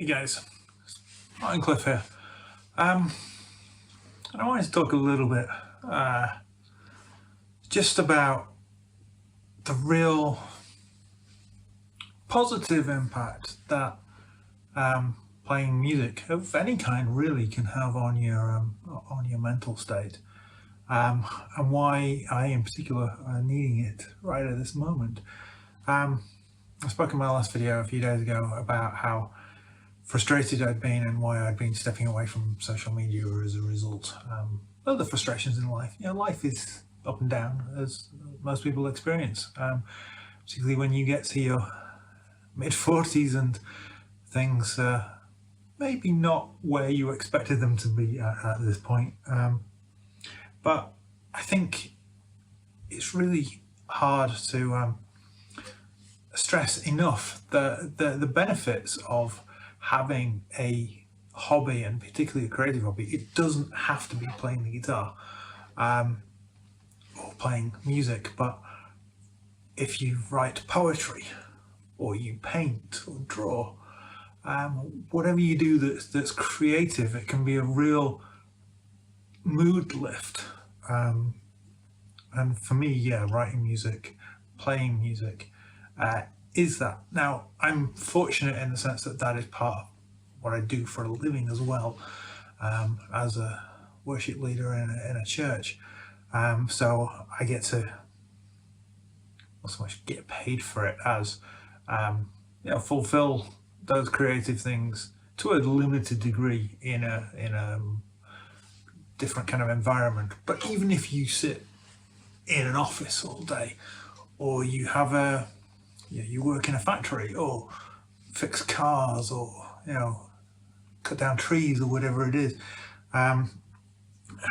Hey guys, I'm Cliffe here. And I wanted to talk a little bit just about the real positive impact that playing music of any kind really can have on your mental state, and why I in particular are needing it right at this moment. I spoke in my last video a few days ago about how frustrated I'd been and why I'd been stepping away from social media as a result. Other frustrations in life. Life is up and down, as most people experience, particularly when you get to your mid-40s and things maybe not where you expected them to be at this point. But I think it's really hard to stress enough the benefits of having a hobby, and particularly a creative hobby. It doesn't have to be playing the guitar or playing music, but if you write poetry or you paint or draw, whatever you do that's creative, it can be a real mood lift. And for me, writing music, playing music, is that. Now, I'm fortunate in the sense that is part of what I do for a living as well, as a worship leader in a church. So I get to not so much get paid for it as fulfill those creative things to a limited degree in a different kind of environment. But even if you sit in an office all day, or you have you work in a factory, or fix cars, or cut down trees, or whatever it is,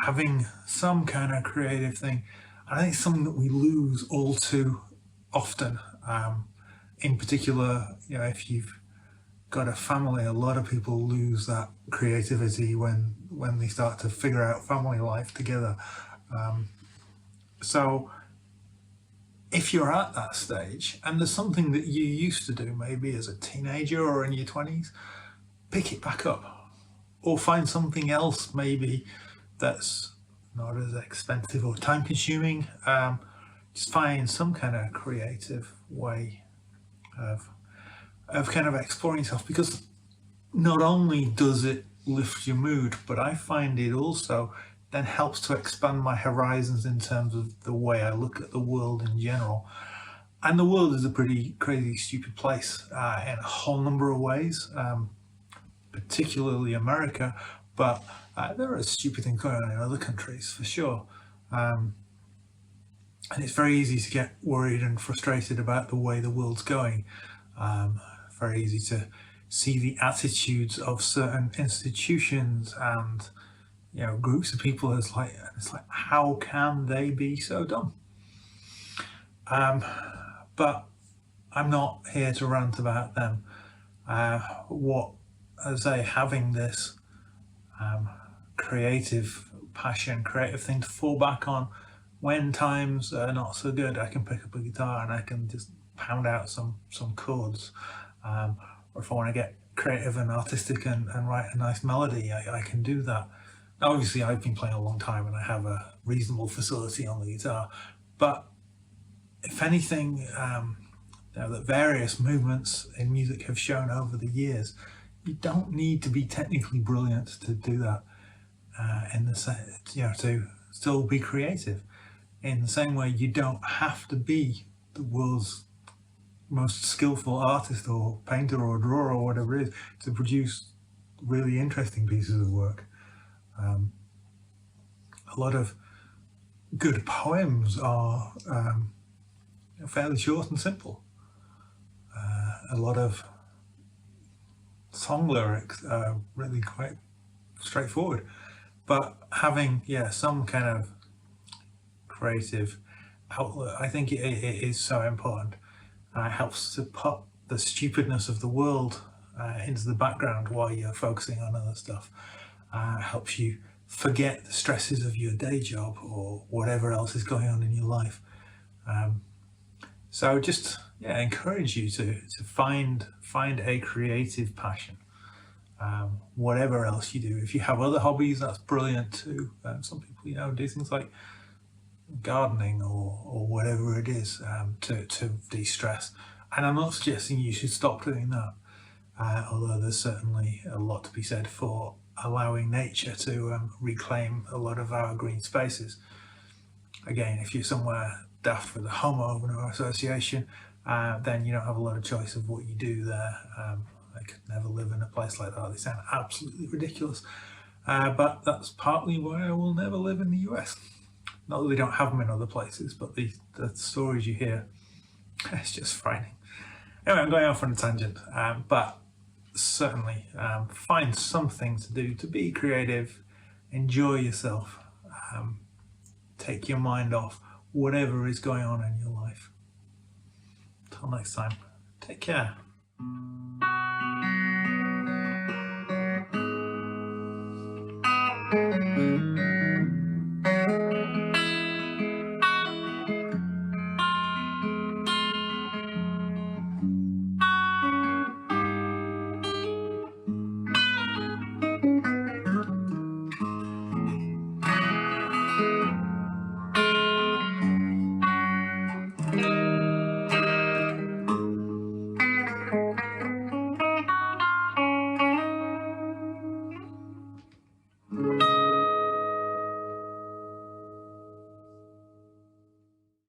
having some kind of creative thing, I think it's something that we lose all too often. In particular, if you've got a family, a lot of people lose that creativity when they start to figure out family life together. So if you're at that stage and there's something that you used to do maybe as a teenager or in your 20s, pick it back up, or find something else maybe that's not as expensive or time consuming. Just find some kind of creative way of kind of exploring yourself, because not only does it lift your mood, but I find it also then helps to expand my horizons in terms of the way I look at the world in general. And the world is a pretty crazy, stupid place in a whole number of ways, particularly America, but there are stupid things going on in other countries for sure. And it's very easy to get worried and frustrated about the way the world's going. Very easy to see the attitudes of certain institutions and groups of people as like, how can they be so dumb? But I'm not here to rant about them. Having this creative passion, creative thing to fall back on when times are not so good. I can pick up a guitar and I can just pound out some chords, or if I want to get creative and artistic and write a nice melody, I can do that. Now, obviously I've been playing a long time and I have a reasonable facility on the guitar, but if anything, that various movements in music have shown over the years, you don't need to be technically brilliant to do that. To still be creative. In the same way, you don't have to be the world's most skillful artist or painter or drawer or whatever it is to produce really interesting pieces of work. A lot of good poems are fairly short and simple. A lot of song lyrics are really quite straightforward, but having some kind of creative outlet, I think it is so important. It helps to put the stupidness of the world into the background while you're focusing on other stuff. Helps you forget the stresses of your day job or whatever else is going on in your life. So just encourage you to find a creative passion. whatever else you do. If you have other hobbies, that's brilliant too. Some people, do things like gardening or whatever it is to de-stress. And I'm not suggesting you should stop doing that, although there's certainly a lot to be said for allowing nature to reclaim a lot of our green spaces. Again, if you're somewhere daft with a homeowner association, then you don't have a lot of choice of what you do there. I could never live in a place like that. They sound absolutely ridiculous. But that's partly why I will never live in the US. Not that they don't have them in other places, but the stories you hear, it's just frightening. Anyway, I'm going off on a tangent, but certainly find something to do to be creative, enjoy yourself, take your mind off whatever is going on in your life. Till next time, take care.